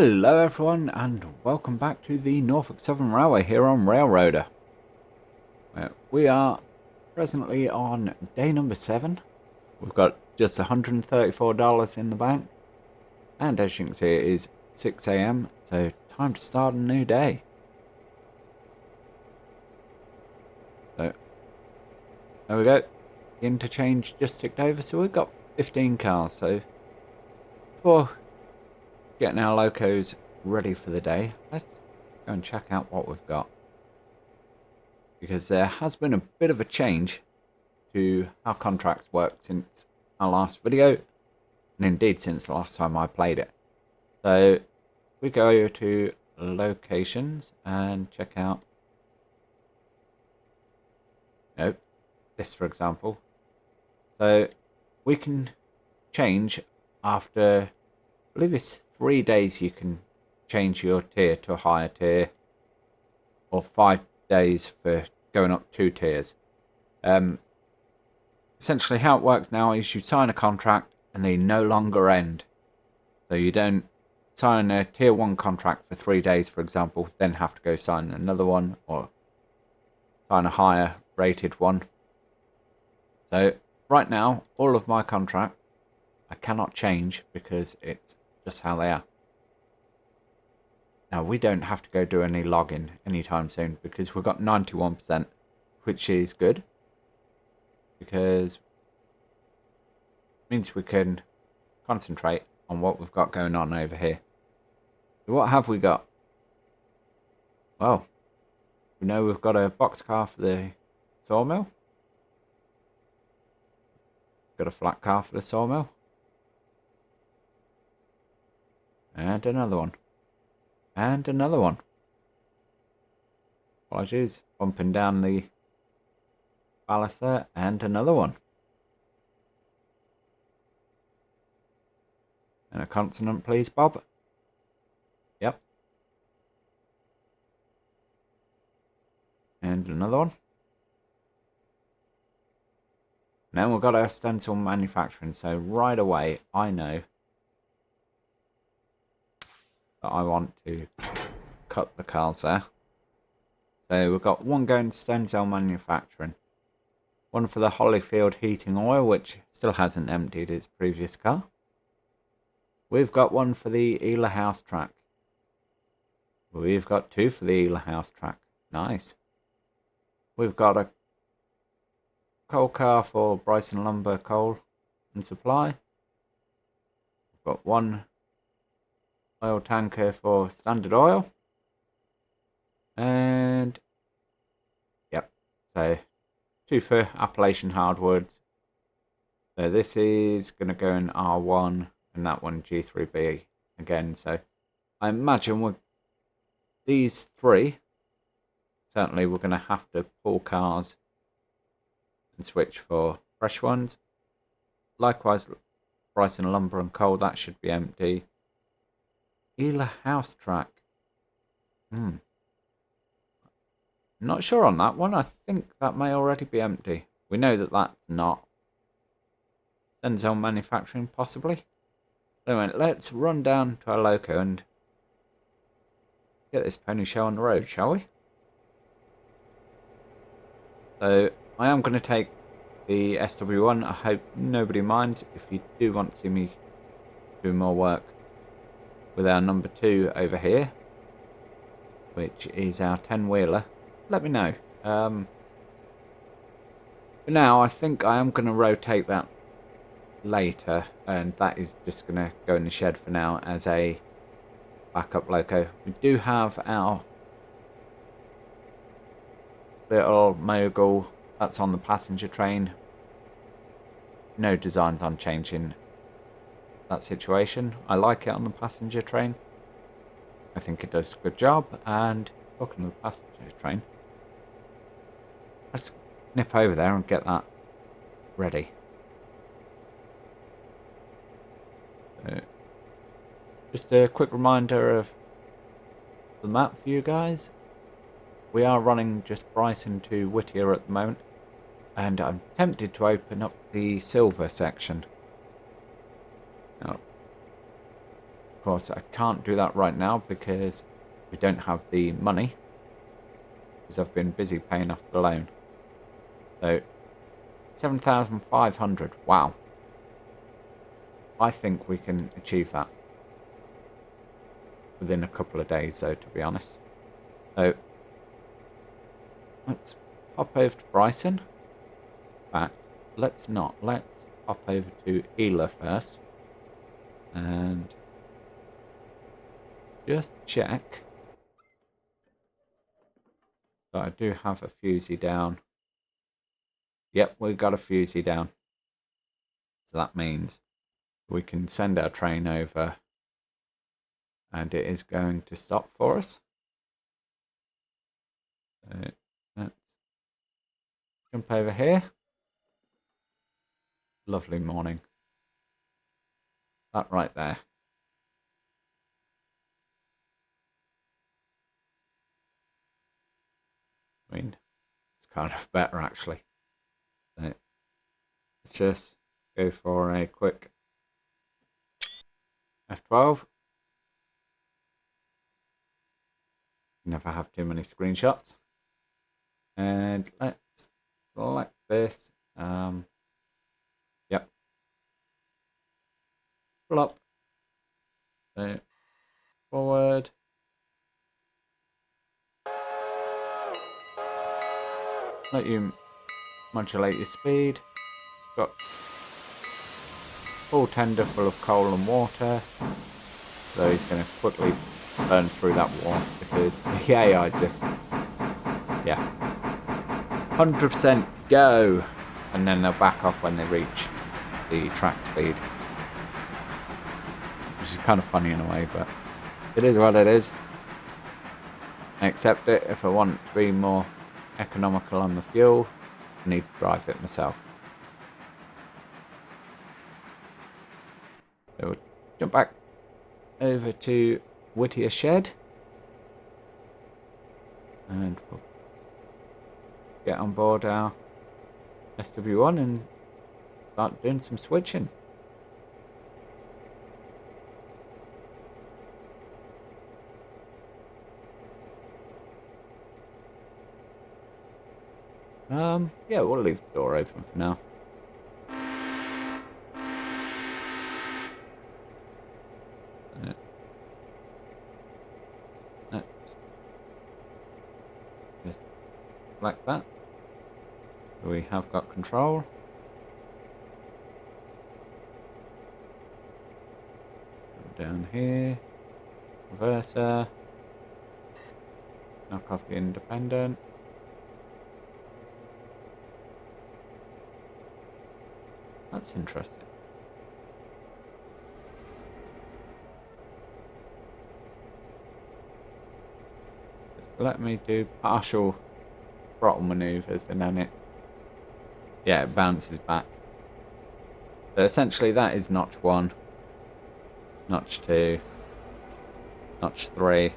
Hello everyone and welcome back to the Norfolk Southern Railway here on Railroader. We are presently on day number 7. We've got just $134 in the bank, and as you can see it is 6 AM, so time to start a new day. So there we go, the interchange just ticked over, so we've got 15 cars. So before getting our locos ready for the day, let's go and check out what we've got, because there has been a bit of a change to how contracts work since our last video, and indeed since the last time I played it. So we go to locations and check out, this for example. So we can change after, I believe it's 3 days, you can change your tier to a higher tier, or 5 days for going up 2 tiers. Essentially how it works now is you sign a contract and they no longer end. So you don't sign a tier 1 contract for 3 days, for example, then have to go sign another one or sign a higher rated one. So right now all of my contracts I cannot change because it's just how they are. Now we don't have to go do any login anytime soon because we've got 91%, which is good, because it means we can concentrate on what we've got going on over here. So what have we got? Well, we know we've got a boxcar for the sawmill, got a flat car for the sawmill, and another one. And another one. Apologies, bumping down the ballast there. And another one. And a consonant, please, Bob. Yep. And another one. Now we've got our stencil manufacturing, so right away I know that I want to cut the cars there. So we've got one going to stencil manufacturing, one for the Holyfield heating oil, which still hasn't emptied its previous car. We've got one for the Ela House track. We've got 2 for the Ela House track. Nice. We've got a coal car for Bryson lumber coal and supply. We've got 1 oil tanker for Standard Oil, and yep, so 2 for Appalachian hardwoods. So this is going to go in R1 and that one G3B again. So I imagine with these 3, certainly we're going to have to pull cars and switch for fresh ones. Likewise, Bryson lumber and coal, that should be empty. Ela House track. Not sure on that one. I think that may already be empty. We know that that's not. Stencil manufacturing, possibly. Anyway, let's run down to our loco and get this pony show on the road, shall we? So I am going to take the SW1. I hope nobody minds if you do want to see me do more work with our number 2 over here, which is our 10-wheeler. Let me know. For now, I think I am going to rotate that later, and that is just going to go in the shed for now as a backup loco. We do have our little mogul that's on the passenger train. No designs on changing that situation. I like it on the passenger train. I think it does a good job. And talking to the passenger train, let's nip over there and get that ready. Just a quick reminder of the map for you guys. We are running just Bryson to Whittier at the moment, and I'm tempted to open up the silver section. Now, Of course, I can't do that right now because we don't have the money, because I've been busy paying off the loan. So 7,500. Wow. I think we can achieve that within a couple of days, though, to be honest. So let's pop over to Bryson. In fact, let's not. Let's pop over to Ela first. And just check that I do have a fusee down. Yep, we've got a fusee down. So that means we can send our train over and it is going to stop for us. So let's jump over here. Lovely morning. That right there. I mean, it's kind of better actually. So let's just go for a quick F12. Never have too many screenshots. And let's select this. Yep. Flop. So forward. Let you modulate your speed. Got full tender full of coal and water. So he's going to quickly burn through that water because the AI just, yeah, 100% go, and then they'll back off when they reach the track speed, which is kind of funny in a way, but it is what it is. I accept it. If I want to be more economical on the fuel, I need to drive it myself. So we'll jump back over to Whittier shed and we'll get on board our SW1 and start doing some switching. Yeah, we'll leave the door open for now. Let's just like that. We have got control. Down here, reverser. Knock off the independent. That's interesting. Just let me do partial throttle maneuvers and then it bounces back. So essentially that is notch 1, notch 2, notch 3.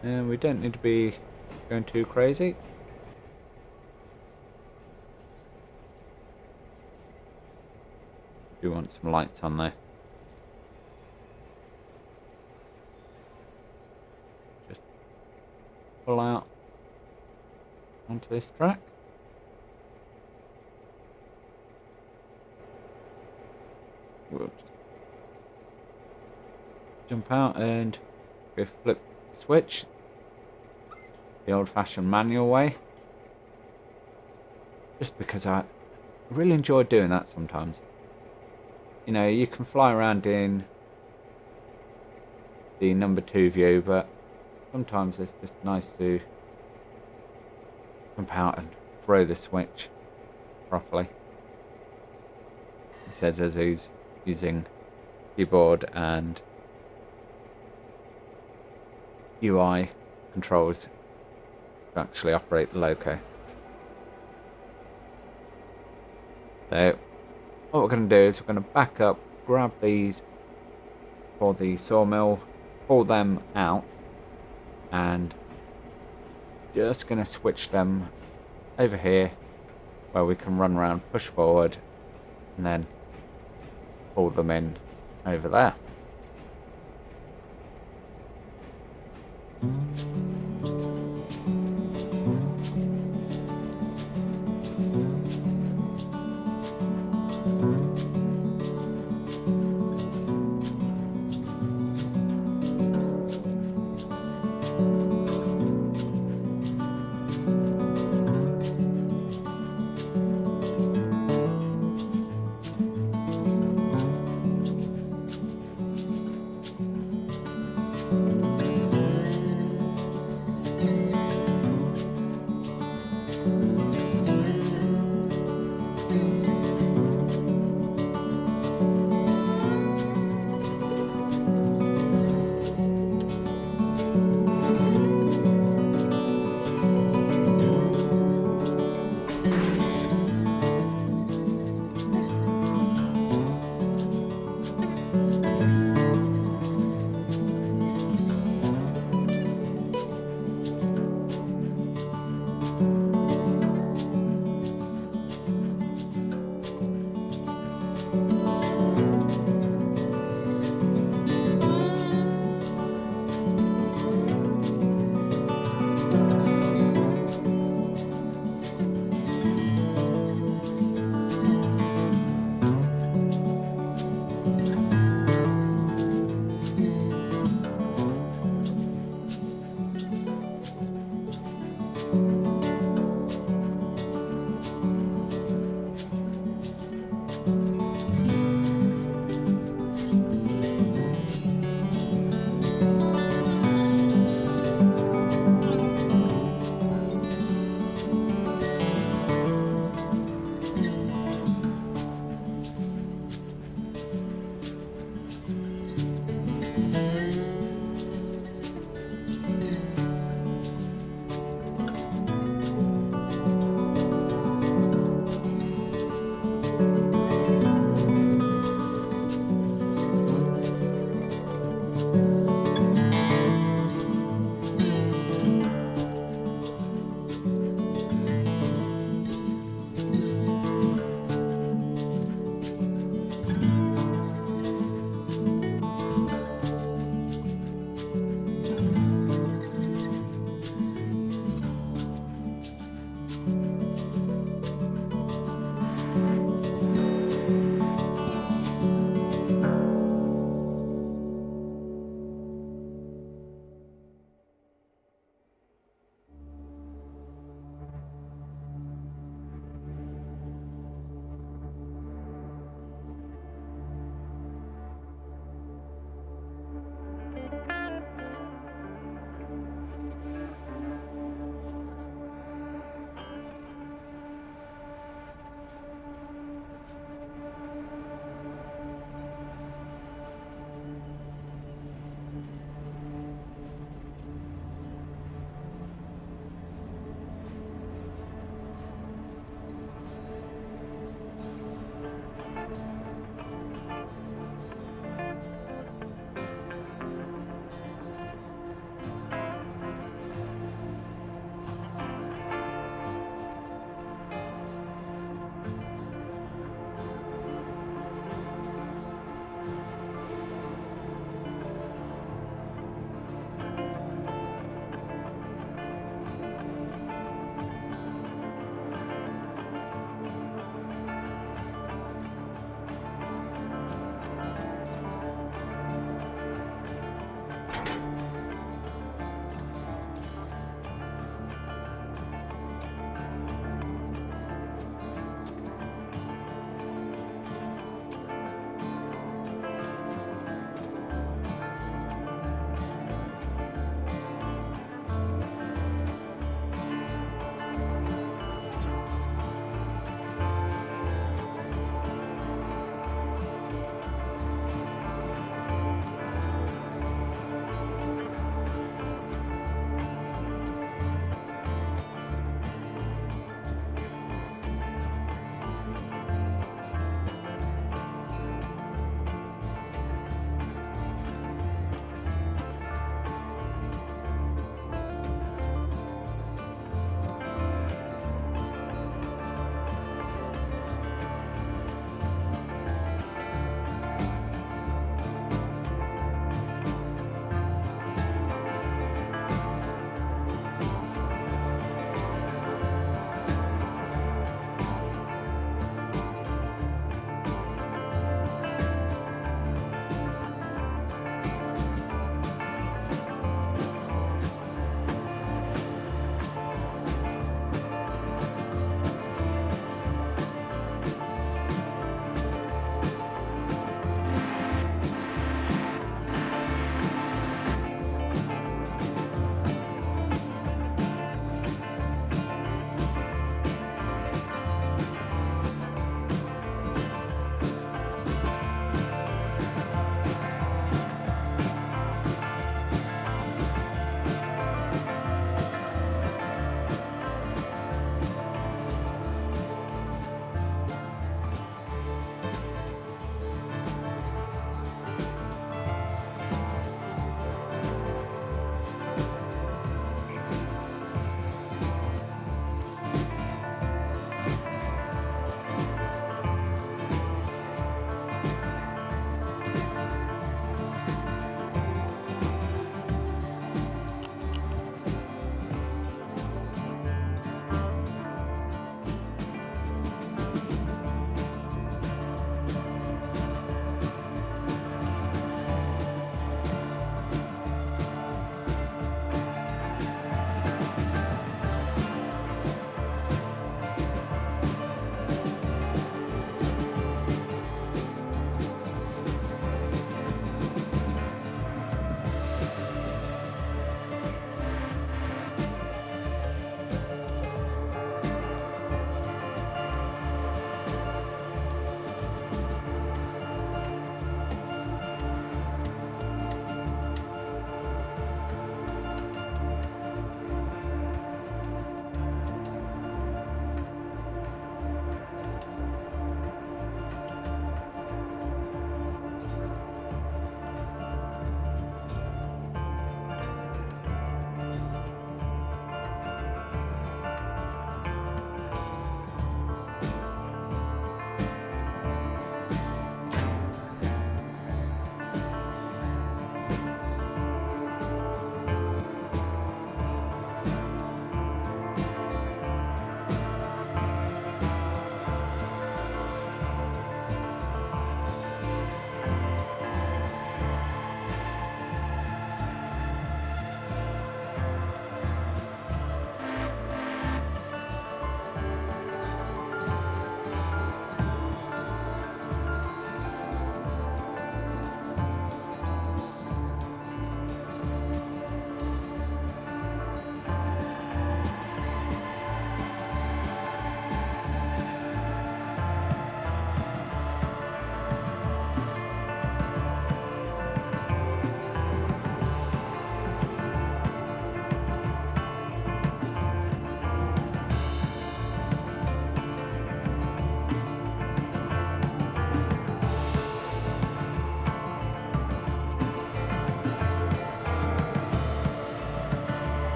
And we don't need to be going too crazy. Do want some lights on there. Just pull out onto this track. We'll just jump out and go flip switch the old-fashioned manual way, just because I really enjoy doing that sometimes. You know, you can fly around in the number 2 view, but sometimes it's just nice to jump out and throw the switch properly. It says as he's using keyboard and UI controls to actually operate the loco. So what we're going to do is we're going to back up, grab these for the sawmill, pull them out, and just going to switch them over here where we can run around, push forward, and then pull them in over there.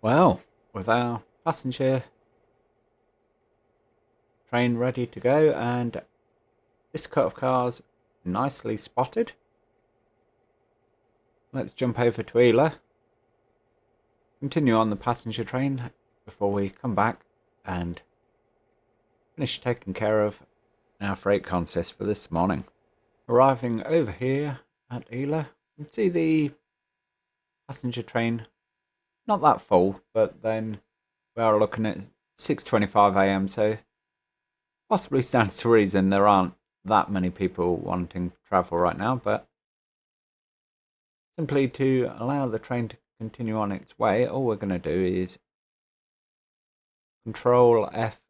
Well, with our passenger train ready to go and this cut of cars nicely spotted, let's jump over to Ela, continue on the passenger train before we come back and finish taking care of our freight consist for this morning. Arriving over here at Ela, you can see the passenger train not that full, but then we are looking at 6:25 a.m. so possibly stands to reason there aren't that many people wanting to travel right now, but simply to allow the train to continue on its way, all we're going to do is Control F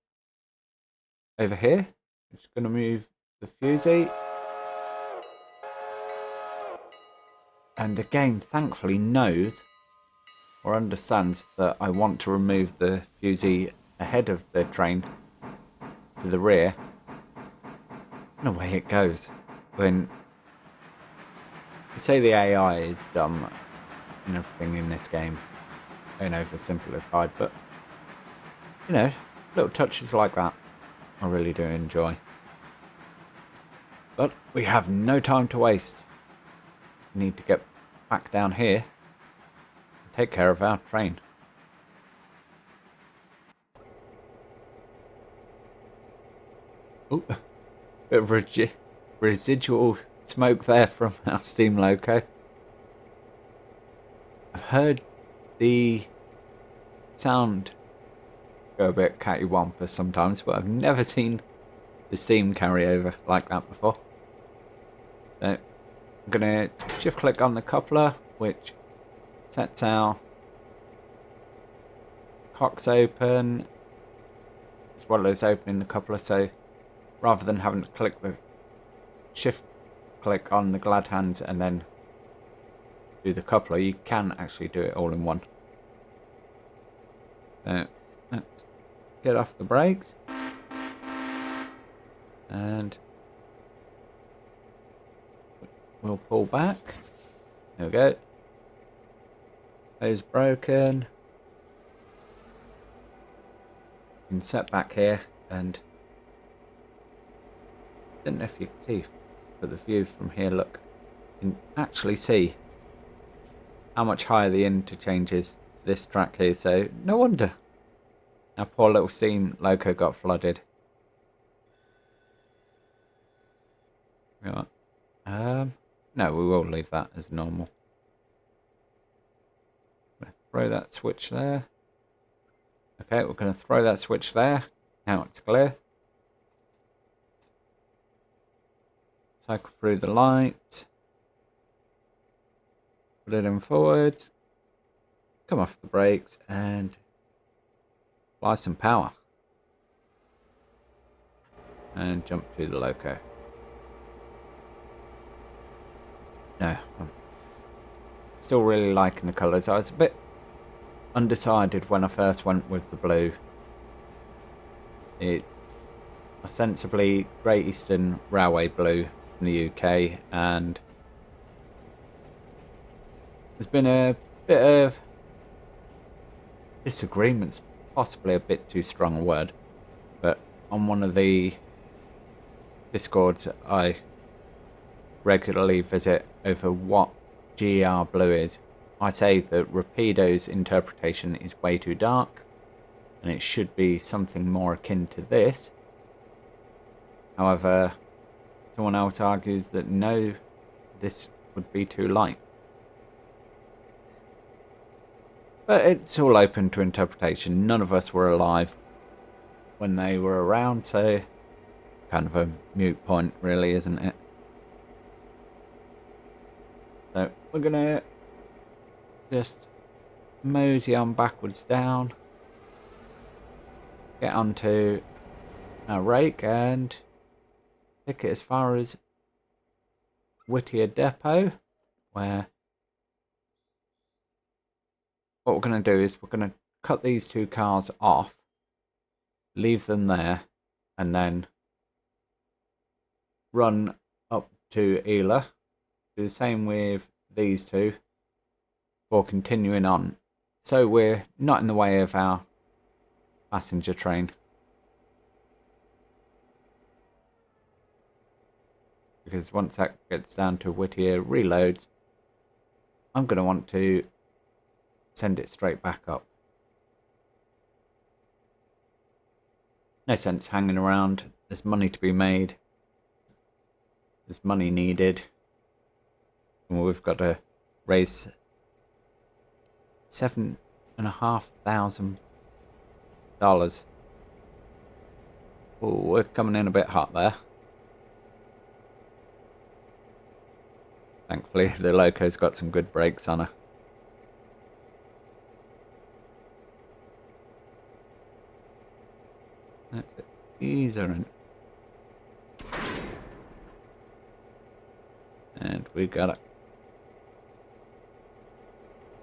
over here, which is going to move the fusee. And the game thankfully knows or understands that I want to remove the fusee ahead of the train to the rear. And away it goes. When you say the AI is dumb and everything in this game, and oversimplified, but you know, little touches like that I really do enjoy. But we have no time to waste. We need to get back down here and take care of our train. Ooh, bit of residual smoke there from our steam loco. I've heard the sound go a bit cattywampus sometimes, but I've never seen the steam carry over like that before. So I'm going to shift click on the coupler, which sets our cocks open as well as opening the coupler, so rather than having to click the shift click on the glad hands and then do the coupler, you can actually do it all in one. So let's get off the brakes and we'll pull back. There we go. Hose broken. You can set back here, and I don't know if you can see, but the view from here, look, you can actually see how much higher the interchange is this track here, so no wonder our poor little steam loco got flooded. Right. No, we will leave that as normal. I'm going to throw that switch there. Okay, we're going to throw that switch there. Now it's clear. Cycle through the light. Put it in forwards. Come off the brakes and apply some power. And jump to the loco. No, I'm still really liking the colours. I was a bit undecided when I first went with the blue. It ostensibly Great Eastern Railway blue in the UK, and there's been a bit of disagreements, possibly a bit too strong a word, but on one of the discords I regularly visit over what GER blue is, I say that Rapido's interpretation is way too dark and it should be something more akin to this. However, someone else argues that no, this would be too light. But it's all open to interpretation. None of us were alive when they were around, so kind of a moot point really, isn't it? So we're gonna just mosey on backwards down, get onto our rake and take it as far as Whittier depot, where what we're going to do is we're going to cut these two cars off, leave them there, and then run up to Ela. Do the same with these two before continuing on so we're not in the way of our passenger train. Because once that gets down to Whittier, reloads, I'm going to want to send it straight back up. No sense hanging around. There's money to be made. There's money needed. And we've got to raise $7,500. Oh, we're coming in a bit hot there. Thankfully, the loco's got some good brakes on her. That's it. Ease her in. And we got to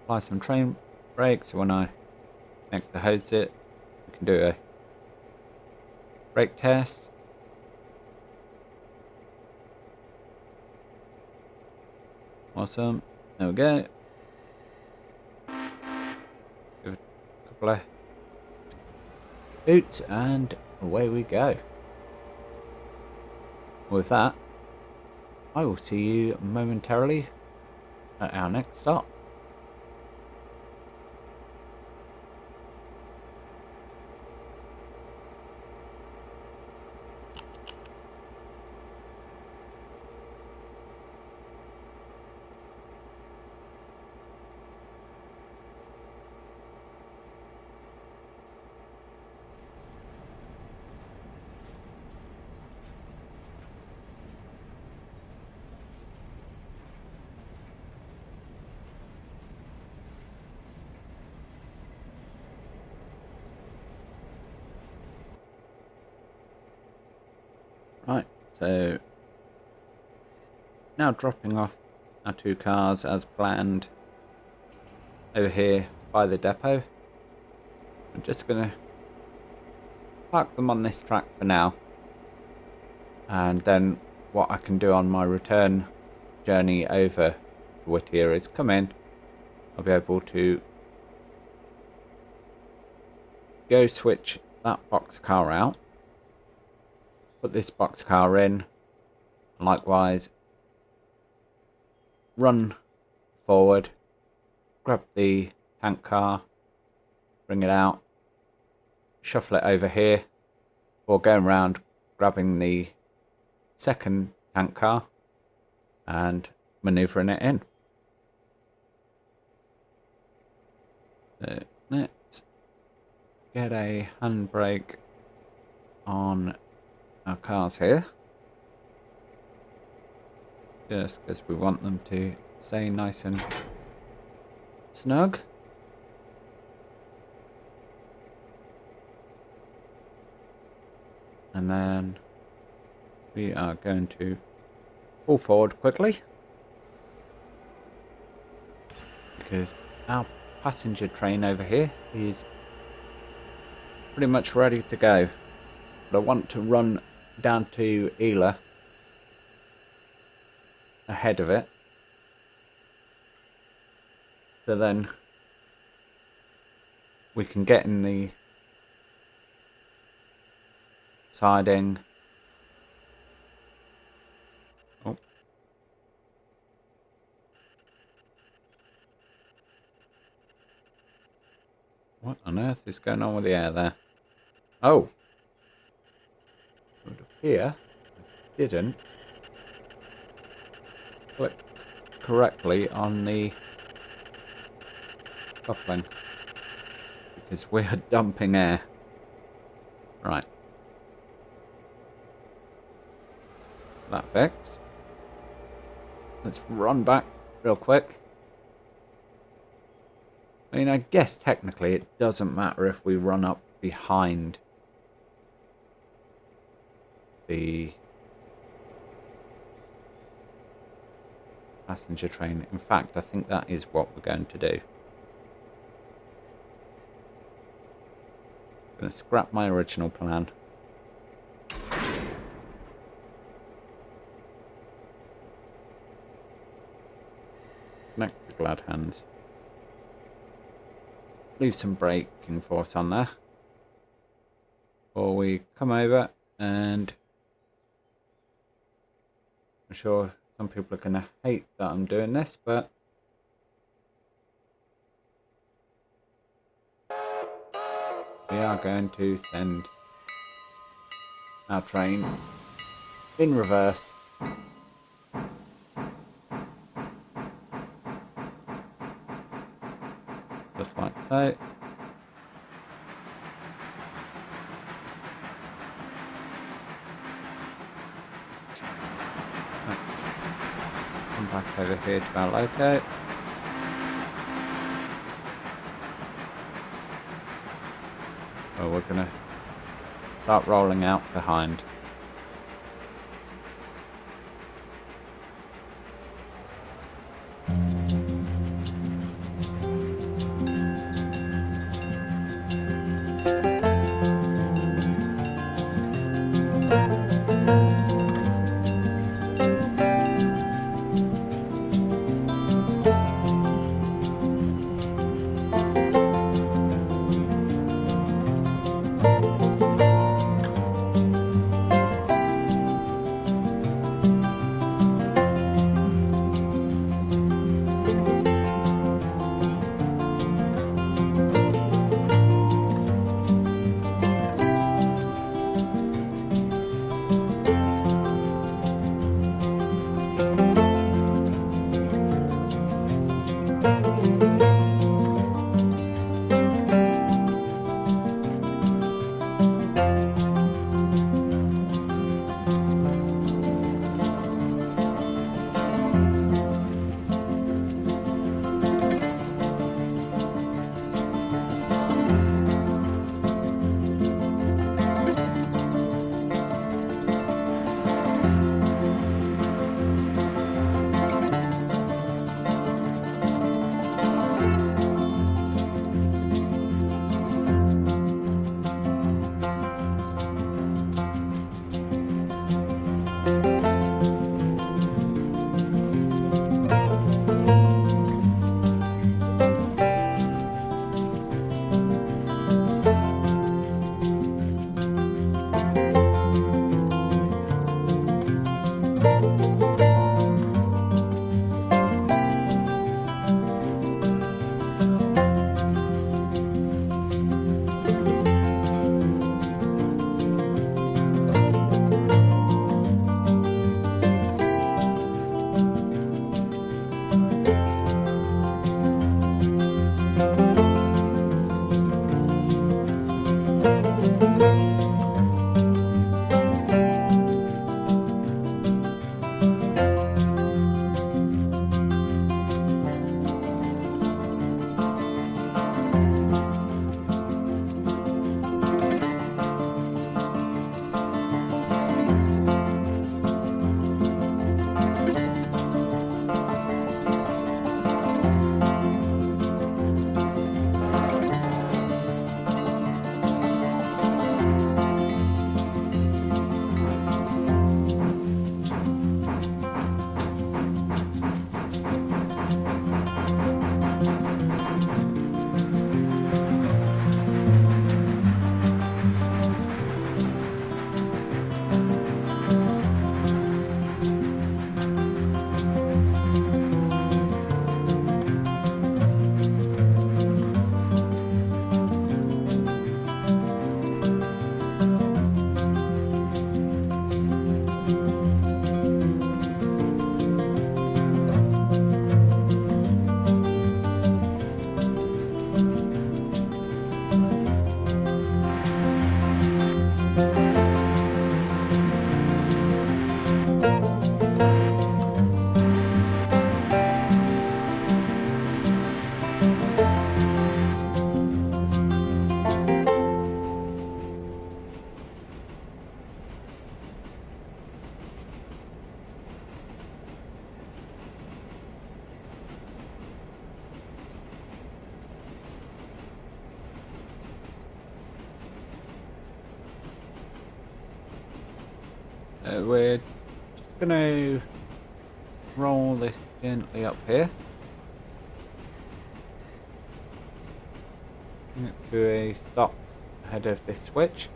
apply some train brakes. When I connect the hose to it, we can do a brake test. Awesome. There we go. Give it a couple of boots and away we go. With that, I will see you momentarily at our next stop. Right, so now dropping off our 2 cars as planned over here by the depot. I'm just going to park them on this track for now, and then what I can do on my return journey over to Whittier is come in. I'll be able to go switch that box car out, put this box car in, and likewise run forward, grab the tank car, bring it out, shuffle it over here, or going around grabbing the second tank car and manoeuvring it in. So let's get a handbrake on our cars here, just because we want them to stay nice and snug. And then we are going to pull forward quickly, because our passenger train over here is pretty much ready to go. But I want to run down to Ela ahead of it, so then we can get in the siding. Oh. What on earth is going on with the air there? Oh. It would appear I didn't click correctly on the coupling, because we are dumping air. Right. That fixed. Let's run back real quick. I mean, I guess technically it doesn't matter if we run up behind the passenger train. In fact, I think that is what we're going to do. I'm going to scrap my original plan. Connect the glad hands. leave some braking force on there. Or we come over, and I'm sure some people are going to hate that I'm doing this, but we are going to send our train in reverse. Just like so. Come back over here to our loco. Well, we're going to start rolling out behind. We're just going to roll this gently up here. Bring it to a stop ahead of this switch.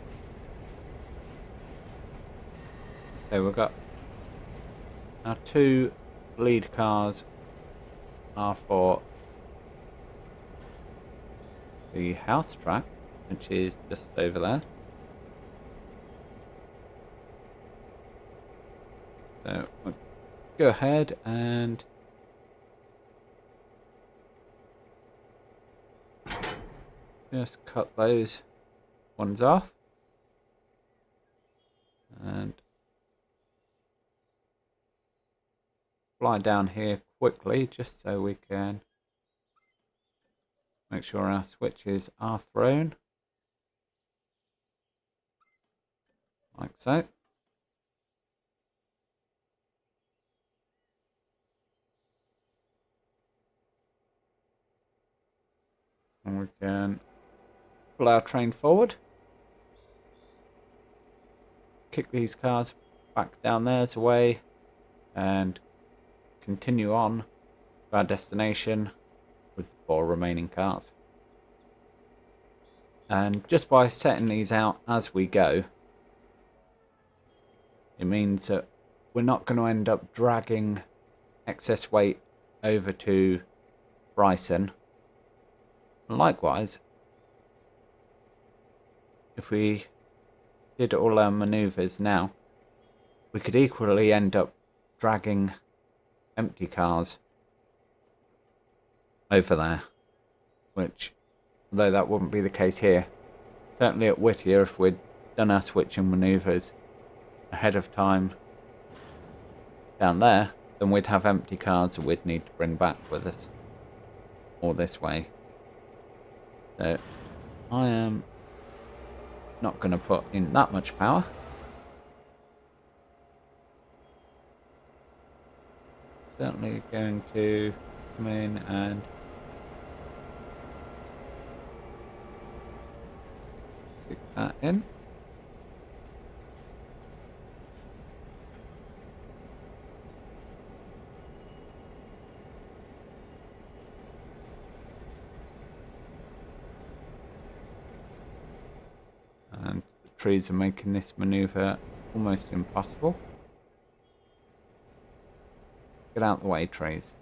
So we've got our 2 lead cars are for the house track, which is just over there. So we'll go ahead and just cut those ones off. And fly down here quickly just so we can make sure our switches are thrown. Like so. And we can pull our train forward. Kick these cars back down there's away. And continue on to our destination with the 4 remaining cars. And just by setting these out as we go, it means that we're not going to end up dragging excess weight over to Bryson. And likewise, if we did all our maneuvers now, we could equally end up dragging empty cars over there, which, although that wouldn't be the case here, certainly at Whittier, if we'd done our switching maneuvers ahead of time down there, then we'd have empty cars that we'd need to bring back with us, or this way. So I am not going to put in that much power. Certainly going to come in and kick that in. And the trees are making this maneuver almost impossible. Get out the way, trees.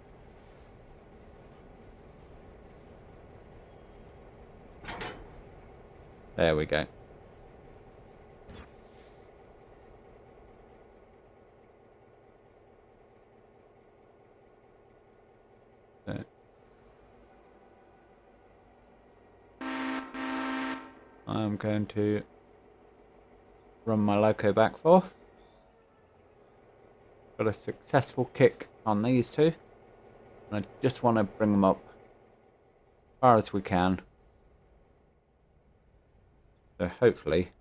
There we go. There. I'm going to run my loco back forth. Got a successful kick on these 2. And I just want to bring them up as far as we can. So hopefully,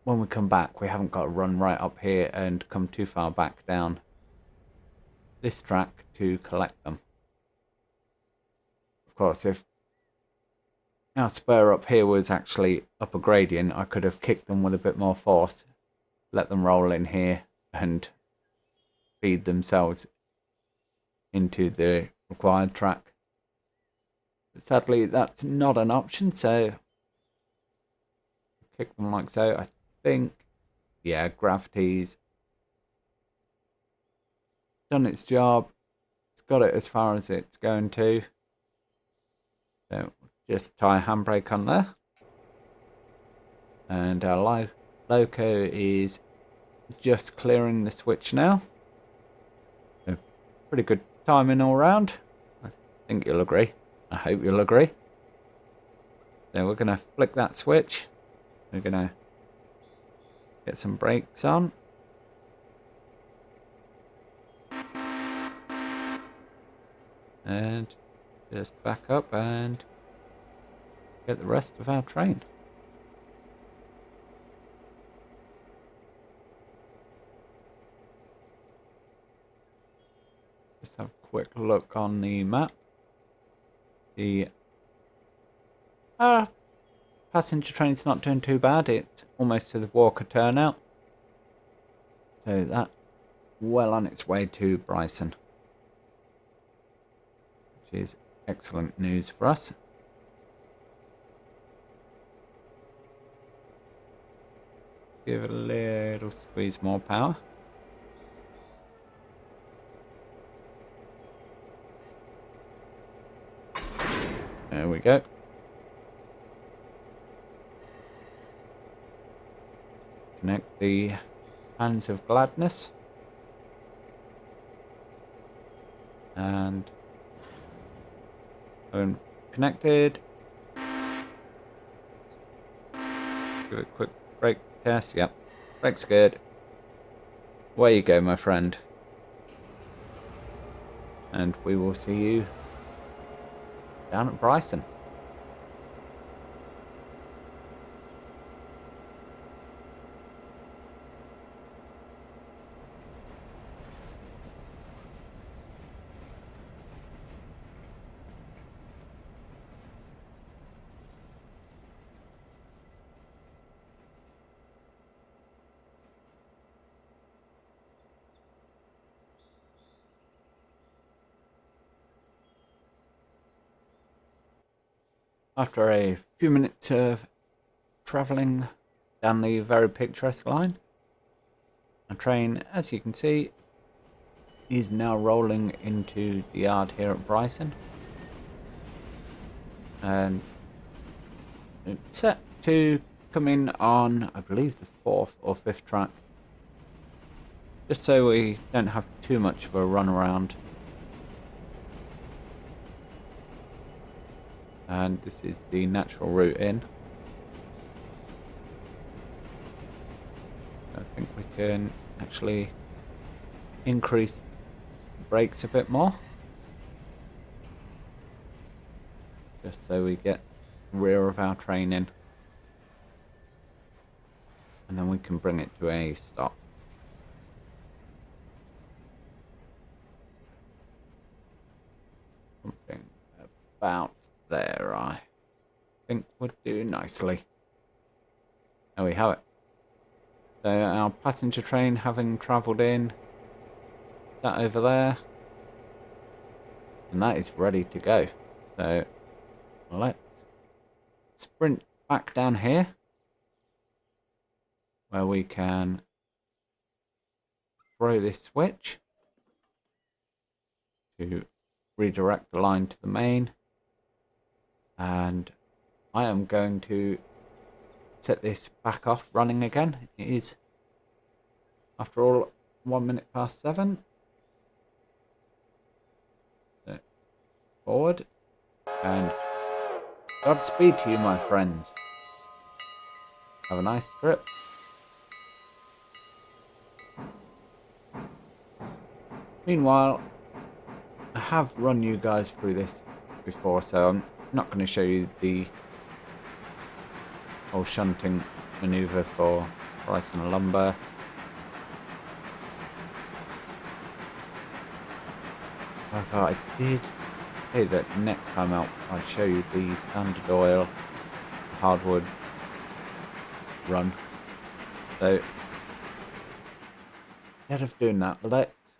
when we come back, we haven't got to run right up here and come too far back down this track to collect them. Of course, if our spur up here was actually up a gradient, I could have kicked them with a bit more force, let them roll in here and feed themselves into the required track. But sadly, that's not an option, so kick them like so. I think, yeah, gravity's done its job. It's got it as far as it's going to. So just tie a handbrake on there. And our loco is just clearing the switch now. So pretty good timing all round. I think you'll agree. I hope you'll agree. So we're going to flick that switch. We're going to get some brakes on. And just back up and get the rest of our train. Just have a quick look on the map. The passenger train's not doing too bad. It's almost to the Walker turnout. So that's well on its way to Bryson, which is excellent news for us. give it a little squeeze more power. There we go. Connect the hands of gladness. And connected. Give it a quick brake test. Yep. Brake's good. Away you go, my friend. And we will see you down at Bryson. After a few minutes of travelling down the very picturesque line, the train, as you can see, is now rolling into the yard here at Bryson. And it's set to come in on, I believe, the 4th or 5th track. Just so we don't have too much of a run around. And this is the natural route in. I think we can actually increase the brakes a bit more. Just so we get the rear of our train in. And then we can bring it to a stop. Something about there, I think would do nicely. There we have it. So our passenger train, having travelled in, that over there, and that is ready to go. So let's sprint back down here, where we can throw this switch to redirect the line to the main. And I am going to set this back off running again. It is, after all, 1 minute past 7. So, forward. And Godspeed to you, my friends. Have a nice trip. Meanwhile, I have run you guys through this before, so I'm not going to show you the whole shunting maneuver for Bryson lumber. However, I did say that next time out I'd show you the standard oil hardwood run. So instead of doing that, let's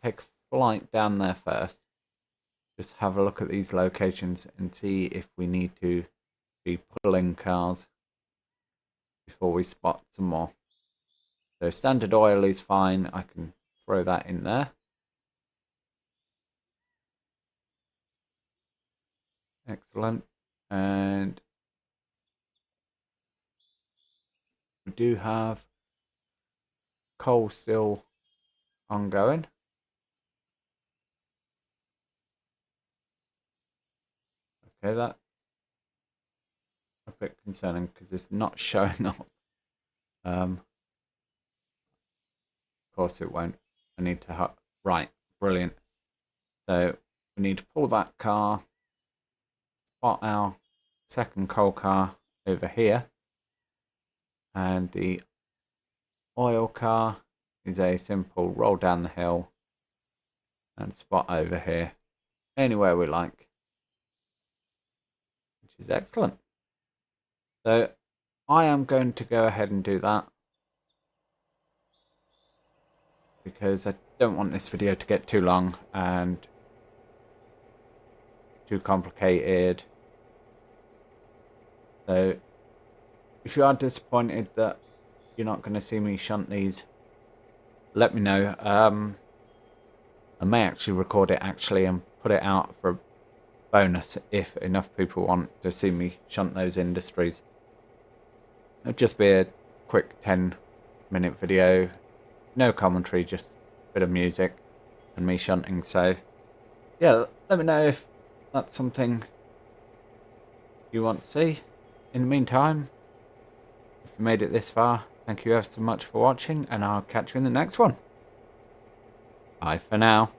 take flight down there first. Just have a look at these locations and see if we need to be pulling cars before we spot some more. So standard oil is fine. I can throw that in there. Excellent. And we do have coal still ongoing. Okay, that's a bit concerning because it's not showing up. Of course it won't. I need to right, brilliant. So we need to pull that car, spot our second coal car over here, and the oil car is a simple roll down the hill and spot over here, anywhere we like, which is excellent. So I am going to go ahead and do that because I don't want this video to get too long and too complicated. So if you are disappointed that you're not going to see me shunt these, let me know. I may actually record it and put it out for a bonus if enough people want to see me shunt those industries. It'll just be a quick 10-minute video, no commentary, just a bit of music and me shunting. So yeah, let me know if that's something you want to see. In the meantime, if you made it this far, thank you ever so much for watching, and I'll catch you in the next one. Bye for now.